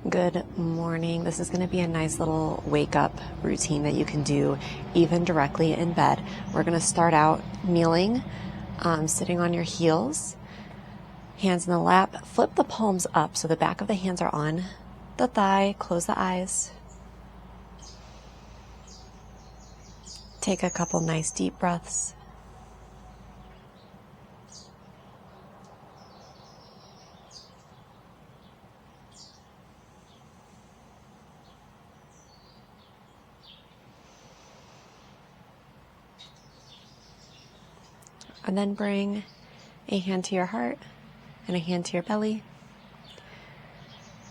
Good morning. This is going to be a nice little wake up routine that you can do even directly in bed. We're going to start out kneeling, sitting on your heels, hands in the lap, flip the palms up so the back of the hands are on the thigh, close the eyes. Take a couple nice deep breaths. And then bring a hand to your heart and a hand to your belly.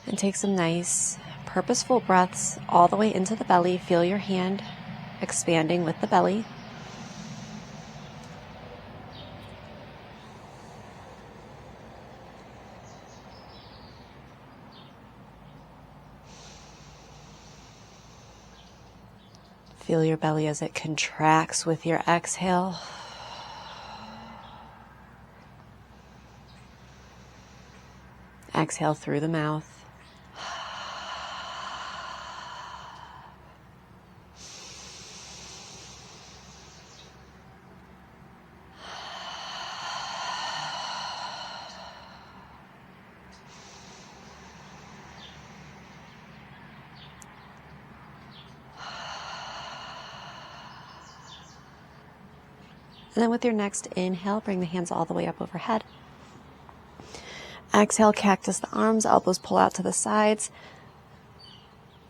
And take some nice, purposeful breaths all the way into the belly. Feel your hand expanding with the belly. Feel your belly as it contracts with your exhale. Exhale through the mouth. And then with your next inhale, bring the hands all the way up overhead. Exhale, cactus the arms, elbows pull out to the sides.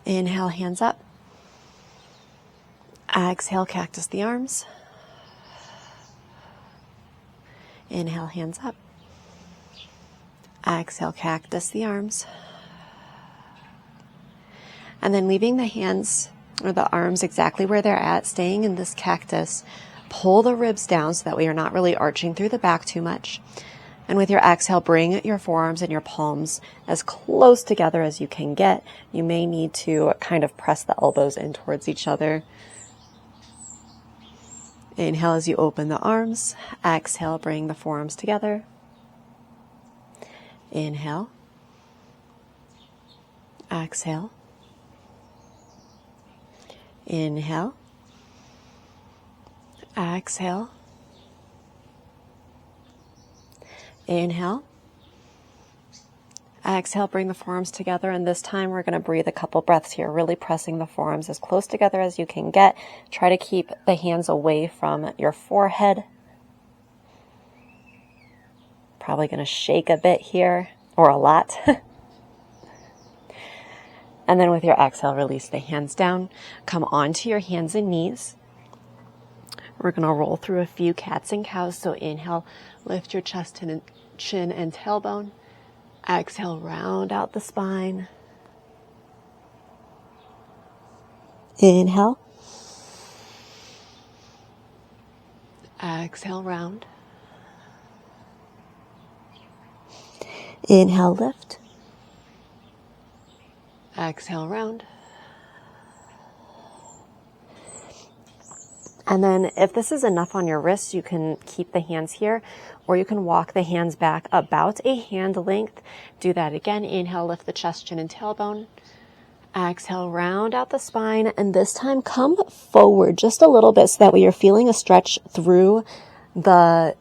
Inhale, hands up. Exhale, cactus the arms. Inhale, hands up. Exhale, cactus the arms. And then leaving the hands or the arms exactly where they're at, staying in this cactus, pull the ribs down so that way you're not really arching through the back too much. And with your exhale, bring your forearms and your palms as close together as you can get. You may need to kind of press the elbows in towards each other. Inhale as you open the arms. Exhale, bring the forearms together. Inhale. Exhale. Inhale. Exhale. Inhale. Exhale, bring the forearms together, and this time we're going to breathe a couple breaths here, really pressing the forearms as close together as you can get. Try to keep the hands away from your forehead. Probably going to shake a bit here, or a lot. And then with your exhale, release the hands down. Come onto your hands and knees. We're going to roll through a few cats and cows. So inhale, lift your chest and chin and tailbone. Exhale, round out the spine. Inhale. Exhale, round. Inhale, lift. Exhale, round. And then if this is enough on your wrists, you can keep the hands here, or you can walk the hands back about a hand length. Do that again. Inhale, lift the chest, chin, and tailbone. Exhale, round out the spine. And this time come forward just a little bit so that way you're feeling a stretch through the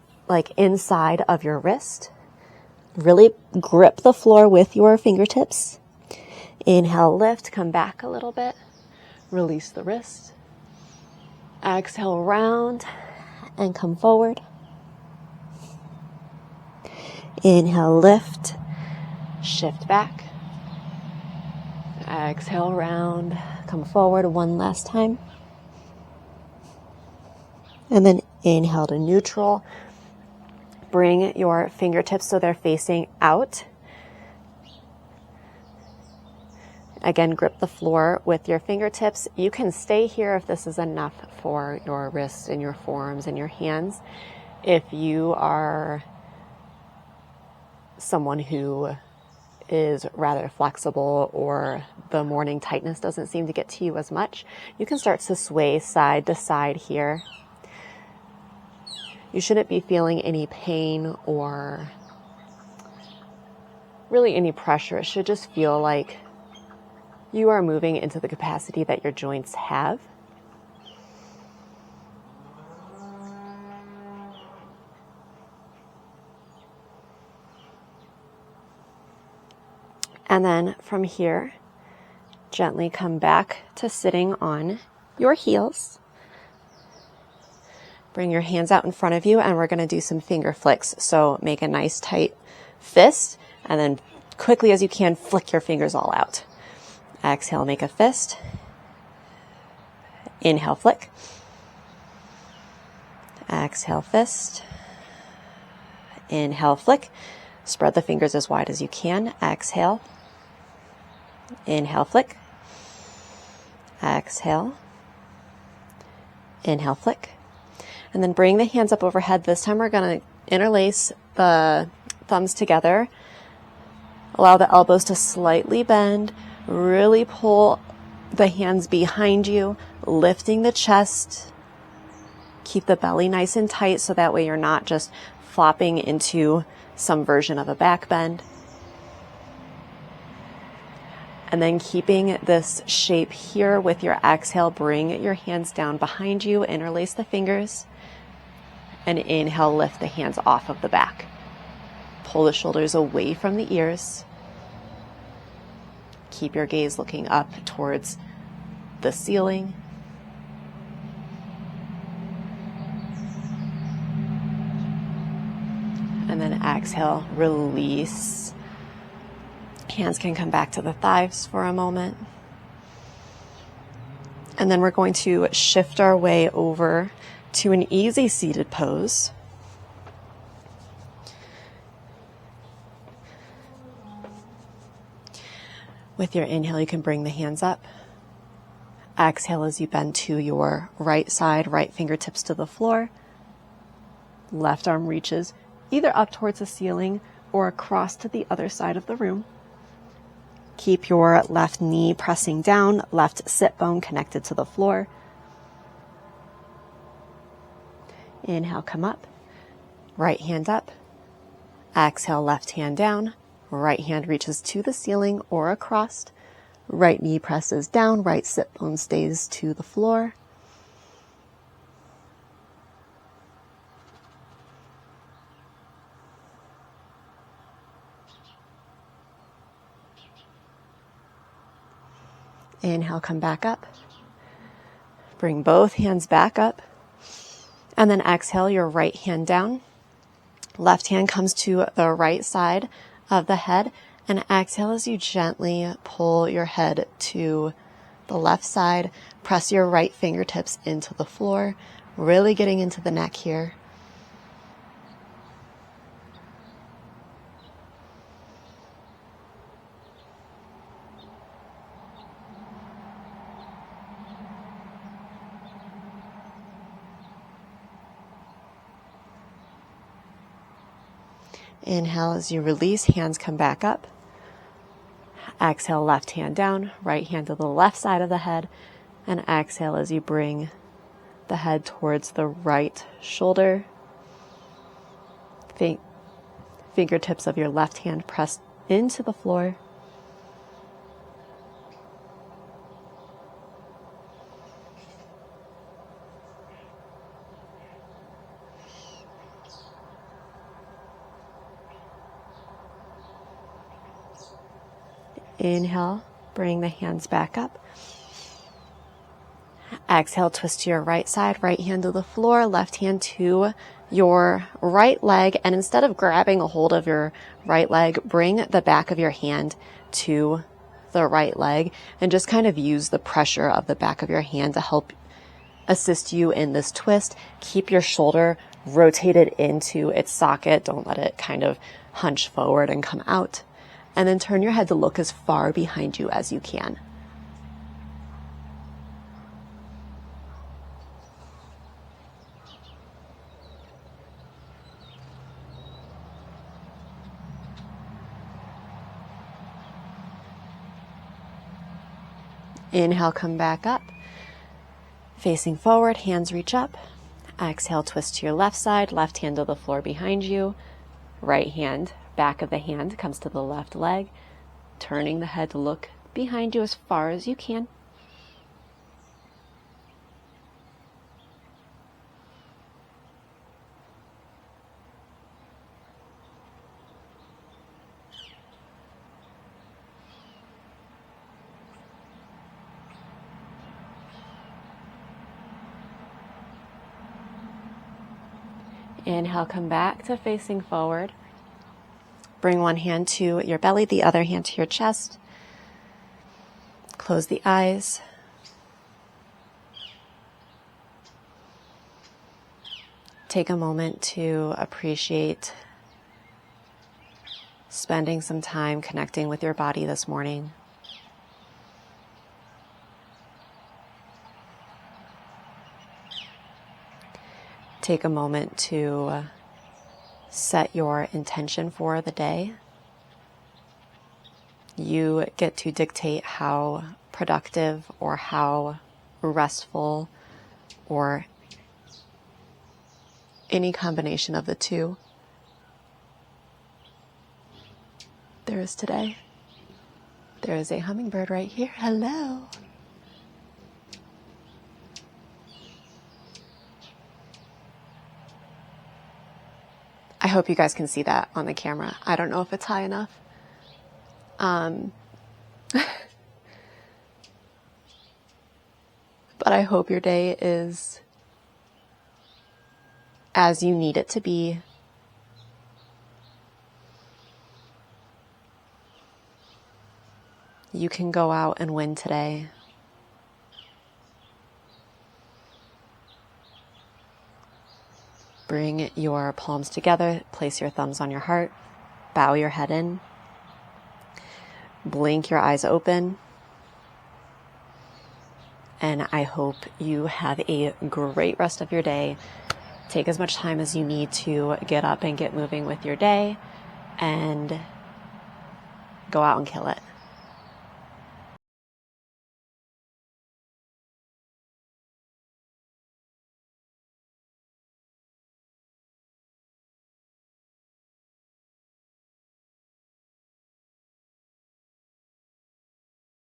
inside of your wrist. Really grip the floor with your fingertips. Inhale, lift, come back a little bit. Release the wrist. Exhale, round and come forward. Inhale, lift, shift back. Exhale, round, come forward one last time. And then inhale to neutral. Bring your fingertips so they're facing out. Again, grip the floor with your fingertips. You can stay here if this is enough for your wrists and your forearms and your hands. If you are someone who is rather flexible or the morning tightness doesn't seem to get to you as much, you can start to sway side to side here. You shouldn't be feeling any pain or really any pressure. It should just feel like You are moving into the capacity that your joints have. And then from here, gently come back to sitting on your heels. Bring your hands out in front of you, and we're going to do some finger flicks. So make a nice tight fist, and then quickly as you can, flick your fingers all out. Exhale, make a fist. Inhale, flick. Exhale, fist. Inhale, flick. Spread the fingers as wide as you can. Exhale. Inhale, flick. Exhale. Inhale, flick. And then bring the hands up overhead. This time we're going to interlace the thumbs together. Allow the elbows to slightly bend. Really pull the hands behind you, lifting the chest. Keep the belly nice and tight so that way you're not just flopping into some version of a back bend. And then keeping this shape here with your exhale, bring your hands down behind you, interlace the fingers, and inhale, lift the hands off of the back. Pull the shoulders away from the ears. Keep your gaze looking up towards the ceiling. And then exhale, release. Hands can come back to the thighs for a moment. And then we're going to shift our way over to an easy seated pose. With your inhale, you can bring the hands up. Exhale as you bend to your right side, right fingertips to the floor. Left arm reaches either up towards the ceiling or across to the other side of the room. Keep your left knee pressing down, left sit bone connected to the floor. Inhale, come up. Right hand up. Exhale, left hand down. Right hand reaches to the ceiling or across. Right knee presses down, right sit bone stays to the floor. Inhale, come back up. Bring both hands back up. And then exhale, your right hand down. Left hand comes to the right side of the head. And exhale as you gently pull your head to the left side. Press your right fingertips into the floor, really getting into the neck here. Inhale as you release, hands come back up. Exhale, left hand down, right hand to the left side of the head. And exhale as you bring the head towards the right shoulder. Fingertips of your left hand pressed into the floor. Inhale, bring the hands back up. Exhale, twist to your right side, right hand to the floor, left hand to your right leg. And instead of grabbing a hold of your right leg, bring the back of your hand to the right leg and just kind of use the pressure of the back of your hand to help assist you in this twist. Keep your shoulder rotated into its socket. Don't let it kind of hunch forward and come out. And then turn your head to look as far behind you as you can. Inhale, come back up. Facing forward, hands reach up. Exhale, twist to your left side, left hand to the floor behind you. Right hand, back of the hand comes to the left leg, turning the head to look behind you as far as you can. Inhale, come back to facing forward. Bring one hand to your belly, the other hand to your chest. Close the eyes. Take a moment to appreciate spending some time connecting with your body this morning. Take a moment to set your intention for the day. You get to dictate how productive or how restful or any combination of the two there is today. There is a hummingbird right here. Hello. I hope you guys can see that on the camera. I don't know if it's high enough. But I hope your day is as you need it to be. You can go out and win today. Bring your palms together, place your thumbs on your heart, bow your head in, blink your eyes open, and I hope you have a great rest of your day. Take as much time as you need to get up and get moving with your day, and go out and kill it.